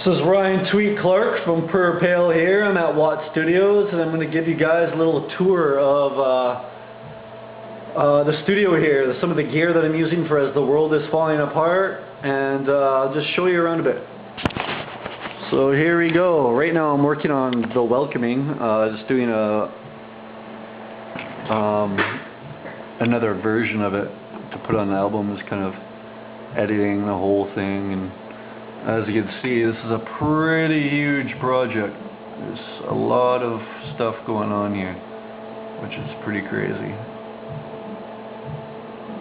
This is Ryan Tweet Clark from Pur Pale here. I'm at W.A.T.T Studios, and I'm going to give you guys a little tour of the studio here, some of the gear that I'm using for as the world is falling apart, and I'll just show you around a bit. So here we go. Right now I'm working on The Welcoming, just doing another version of it to put on the album, just kind of editing the whole thing. And as you can see, this is a pretty huge project. There's a lot of stuff going on here, which is pretty crazy.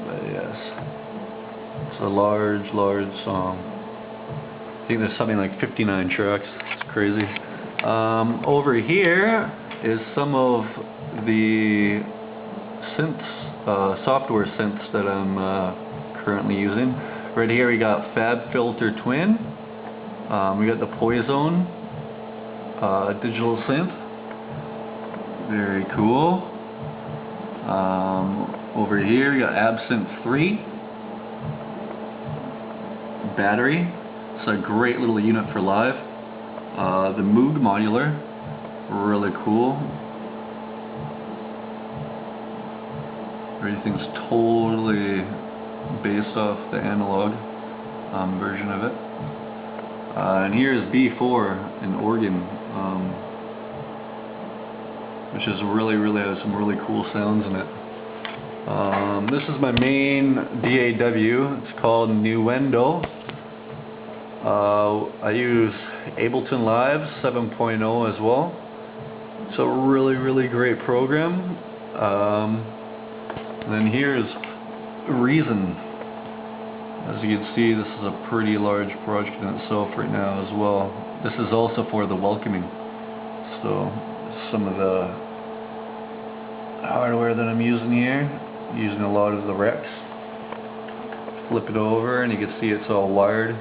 But yes, it's a large song. I think there's something like 59 tracks. It's crazy. Over here is some of the synths, software synths that I'm currently using. Right here we got Fab Filter Twin. We got the Poison digital synth. Very cool. Over here we got Absinthe 3 battery. It's a great little unit for live. The Moog modular, really cool. Everything's totally based off the analog version of it. And here's B4 in organ, which is really has some really cool sounds in it. This is my main DAW. It's called Nuendo. I use Ableton Live 7.0 as well. It's a really great program. And then here's Reason. As you can see, this is a pretty large project in itself right now as well. This is also for The Welcoming. So some of the hardware that I'm using here, using a lot of the Rex. Flip it over and you can see it's all wired.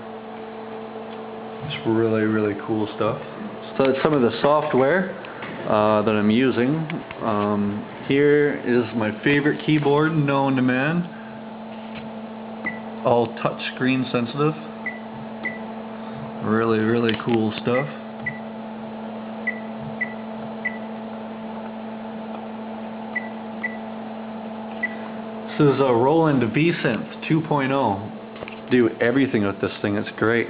It's really cool stuff. So that's some of the software that I'm using. Here is my favorite keyboard known to man. All touch screen sensitive. Really cool stuff. This is a Roland V-Synth 2.0. Do everything with this thing, it's great.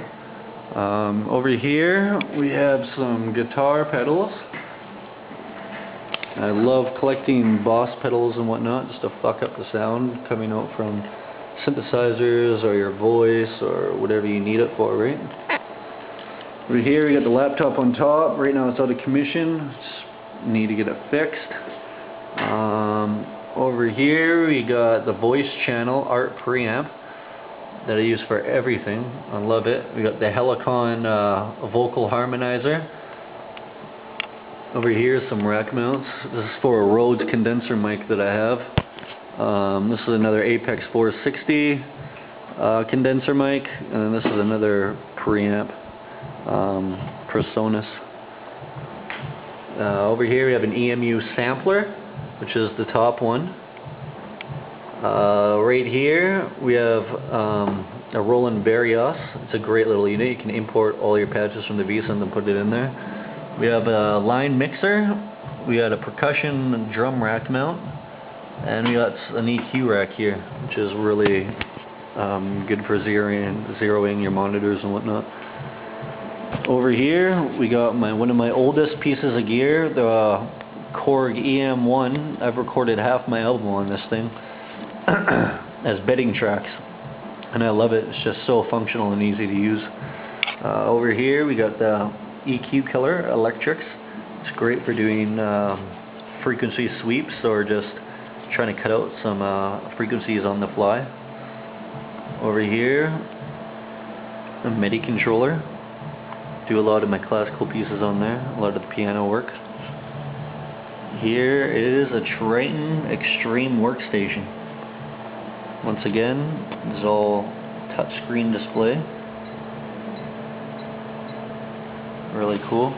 Over here we have some guitar pedals. I love collecting Boss pedals and whatnot just to fuck up the sound coming out from synthesizers or your voice or whatever you need it for, right? Over here we got the laptop on top. Right now it's out of commission. Just need to get it fixed. Over here we got the voice channel art preamp that I use for everything. I love it. We got the Helicon vocal harmonizer. Over here some rack mounts. This is for a Rhodes condenser mic that I have. This is another Apex 460 condenser mic, and then this is another preamp, Presonus. Over here we have an EMU sampler, which is the top one. Right here we have a Roland Barrios. It's a great little unit. You can import all your patches from the V-Synth and put it in there. We have a line mixer. We got a percussion drum rack mount. And we got an EQ rack here, which is really good for zeroing your monitors and whatnot. Over here we got one of my oldest pieces of gear, the Korg EM1. I've recorded half my album on this thing as bedding tracks, and I love it. It's just so functional and easy to use. Over here we got the EQ Killer Electrics. It's great for doing frequency sweeps or just trying to cut out some frequencies on the fly. Over here, a MIDI controller. Do a lot of my classical pieces on there, a lot of the piano work. Here is a Triton Extreme workstation. Once again, it's all touchscreen display. Really cool.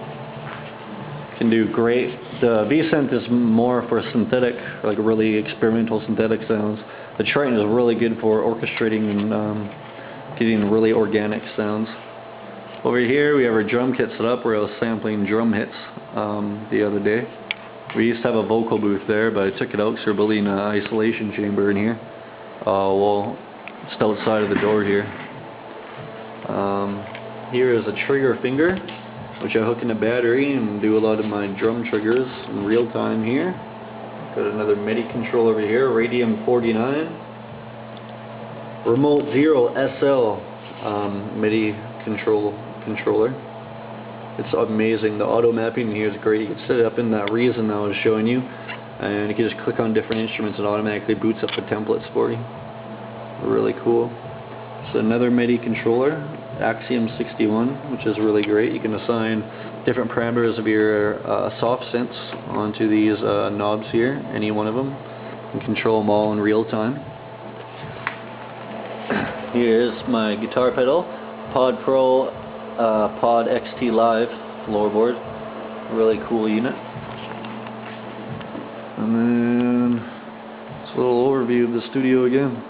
Can do great. The V-Synth is more for synthetic, like really experimental synthetic sounds. The Triton is really good for orchestrating and getting really organic sounds. Over here we have our drum kit set up where I was sampling drum hits the other day. We used to have a vocal booth there, but I took it out because we're building an isolation chamber in here. Well, just outside of the door here. Here is a trigger finger, which I hook in a battery and do a lot of my drum triggers in real time here. Got another MIDI control over here, Radium 49. Remote 0 SL MIDI controller. It's amazing. The auto mapping here is great. You can set it up in that reason I was showing you, and you can just click on different instruments and automatically boots up the templates for you. Really cool. So another MIDI controller, Axiom 61, which is really great. You can assign different parameters of your soft synths onto these knobs here, any one of them, and control them all in real time. Here's my guitar pedal, Pod Pro, Pod XT Live floorboard. Really cool unit. And then it's a little overview of the studio again.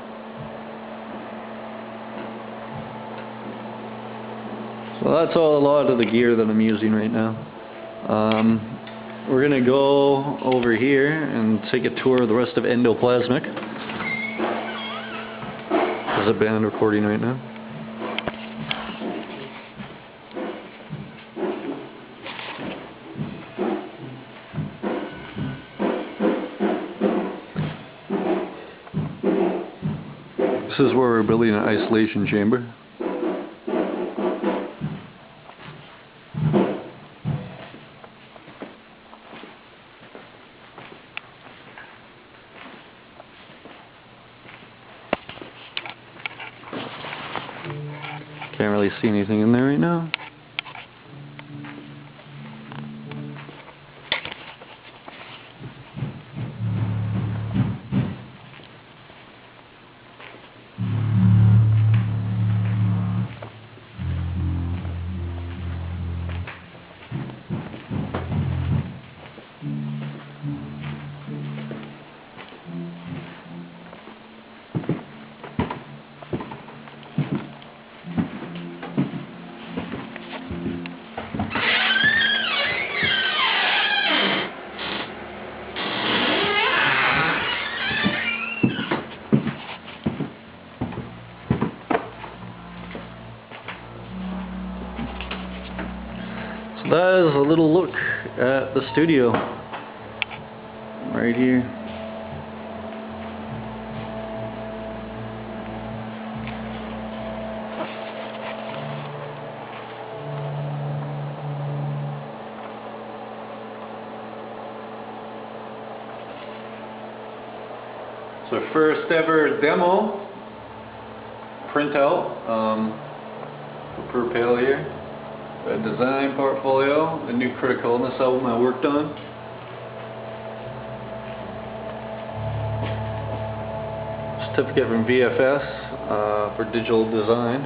So that's all a lot of the gear that I'm using right now. We're going to go over here and take a tour of the rest of Endoplasmic. There's a band recording right now. This is where we're building an isolation chamber. Can't really see anything in there right now. So that is a little look at the studio right here. So first ever demo printout for Pur Pale here. A design portfolio, the new Critical Illness album I worked on. Certificate from VFS for digital design.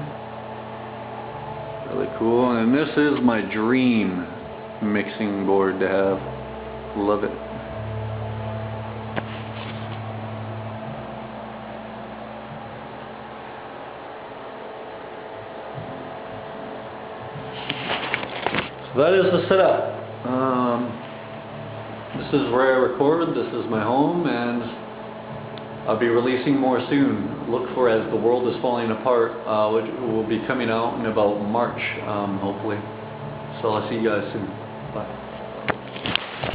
Really cool. And this is my dream mixing board to have. Love it. So that is the setup. This is where I record, this is my home, and I'll be releasing more soon. Look for As the World is Falling Apart, which will be coming out in about March, hopefully. So I'll see you guys soon. Bye.